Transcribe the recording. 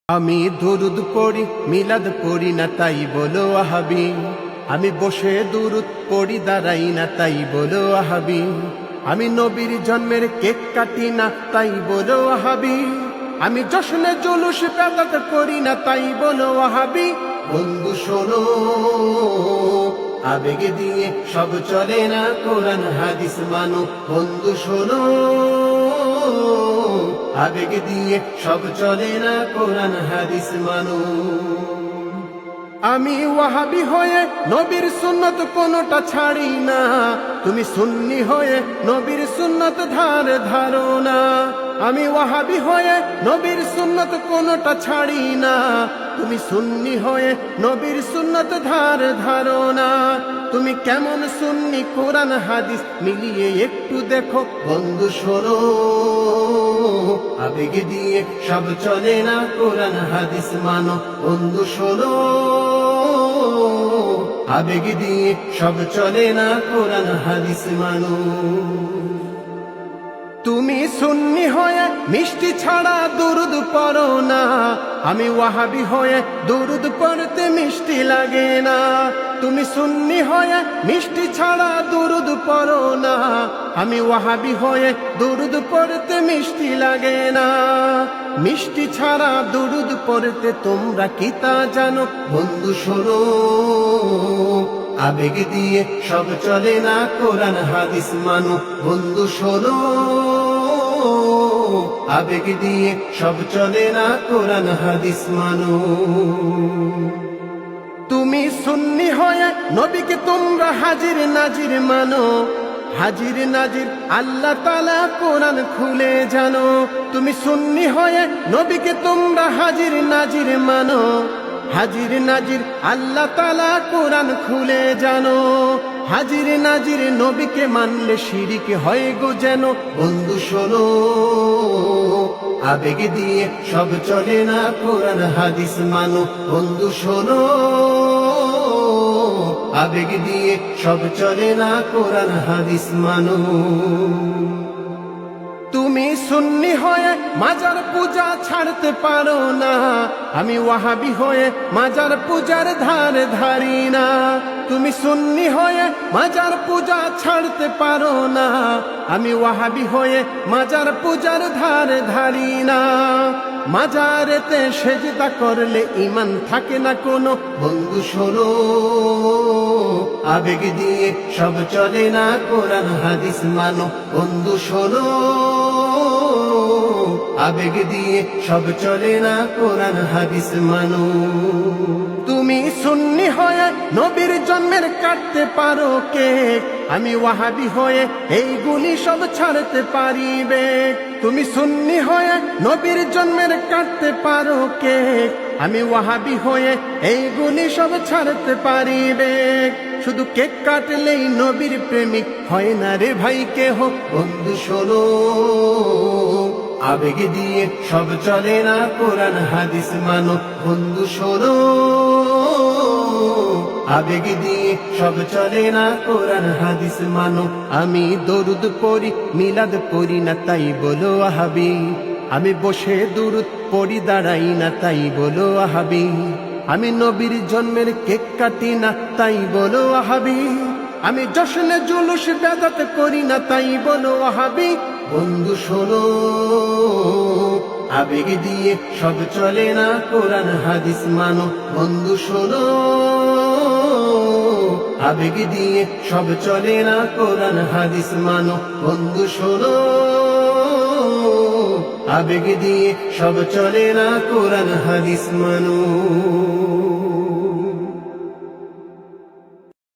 আমি দুরুদ পড়ি মিলাদ পড়ি না তাই বলো ওয়াহাবি। আমি বসে দুরুদ পড়ি দাঁড়াই না তাই বলো ওয়াহাবি। আমি নবীর জন্মের কেক কাটি না তাই বলো ওয়াহাবি। আমি জশ্নে জুলুস বেদাত করি না তাই বলো ওয়াহাবি। বন্ধু শোনো, আবেগে দিয়ে সব চলে না, কোরআন হাদিস মানো। বন্ধু শোনো, আবেগ দিয়ে সব চলে না, কোরআন হাদিস মানো। আমি ওয়াহাবি হয়ে নবীর সুন্নত কোনটা ছাড়ি না, তুমি সুন্নি হয়ে নবীর সুন্নত ধারো না। আমি ওয়াহাবি হয়ে নবীর সুন্নত কোনটা ছাড়ি না, তুমি সুন্নি হয়ে নবীর সুন্নত ধারো না। তুমি কেমন সুন্নি কোরআন হাদিস মিলিয়ে একটু দেখো। বন্ধু শোনো, আবেগ দিয়ে সব চলে না, কোরআন হাদিস মানো। বন্ধু শোনো, আবেগ দিয়ে সব চলে না, কোরআন হাদিস মানো। তুমি সুন্নি হয়ে মিষ্টি ছাড়া দুরুদ পড়ো না, আমি ওয়াহাবি হয়ে দুরুদ পড়তে মিষ্টি লাগে না। তুমি সুন্নি হয়ে মিষ্টি ছাড়া দুরুদ পড়ো না, আমি ওয়াহাবি হয়ে দুরুদ পড়তে মিষ্টি লাগে না। মিষ্টি ছাড়া দুরুদ পড়তে তোমরা কি তা জানো? বন্ধু শোনো, আবেগ দিয়ে সব চলে না, কোরআন হাদিস মানো। বন্ধু শোনো, আবেগ দিয়ে সব চলে না, কোরআন হাদিস মানো। তুমি সুন্নি হয়ে নবীকে তোমরা হাজির নাজির মানো। হাজির নাজির আল্লাহ তাআলা কোরআন খুলে জানো। তুমি সুন্নি হয়ে নবীকে তোমরা হাজির নাজির মানো। হাজির নাজির আল্লাহ তাআলা কোরআন খুলে জানো। হাজির নাজির নবীকে মানলে শিরিক হয় গো যেন। বন্ধু শোনো, আবেগ দিয়ে সব চলে না, কোরআন হাদিস মানো। বন্ধু শোনো, আবেগ দিয়ে সব চলে না, কোরআন হাদিস মানো। তুমি সুন্নি হয়ে মাজার পূজা ছাড়তে পারো না, আমি ওয়াহাবি হয়ে মাজার পূজার ধারি না। তুমি সুন্নি হয়ে মাজার পূজা ছাড়তে পারো না, আমি ওয়াহাবি হয়ে মাজার পূজার ধারি না। মাজারেতে সেজদা করলে ঈমান থাকে না কোনো। বন্ধু শোনো, আবেগ দিয়ে সব চলে না, কোরআন হাদিস মানো। বন্ধু শোনো, আবেগ দিয়ে সব চলে না, কোরআন হাদিস মানো। তুমি সুন্নি হয়ে নবীর জন্মের কাটতে পারো কেক, আমি ওয়াহাবি হয়ে এইগুলি সব ছাড়তে পারিবে। তুমি সুন্নি হয়ে নবীর জন্মের কাটতে পারো কেক, আমি ওয়াহাবি হয়ে এইগুলি সব ছাড়তে পারিবে। শুধু কেক কাটলেই নবীর প্রেমিক হয় না রে ভাই কেহ। বন্ধু শোনো, আবেগ দিয়ে সব চলে না, কোরআন হাদিস মানো। বন্ধু শোনো, আবেগ দিয়ে সব চলে না, কোরআন হাদিস মানো। আমি দরুদ পড়ি মিলাদ পড়ি না তাই বলো ওয়াহাবি। আমি বসে দুরুদ পড়ি দাঁড়াই না তাই বলো ওয়াহাবি। আমি নবীর জন্মের কেক কাটি না তাই বলো ওয়াহাবি। আমি জশ্নে জুলুস বেদাত করি না তাই বলো ওয়াহাবি। বন্ধু শোনো, আবেগ দিয়ে সব চলে না, কোরআন হাদিস মানো। বন্ধু শোনো, আবেগ দিয়ে সব চলে না, কোরআন হাদিস মানো। বন্ধু শোনো, আবেগ দিয়ে সব চলে না, কোরআন হাদিস মানো।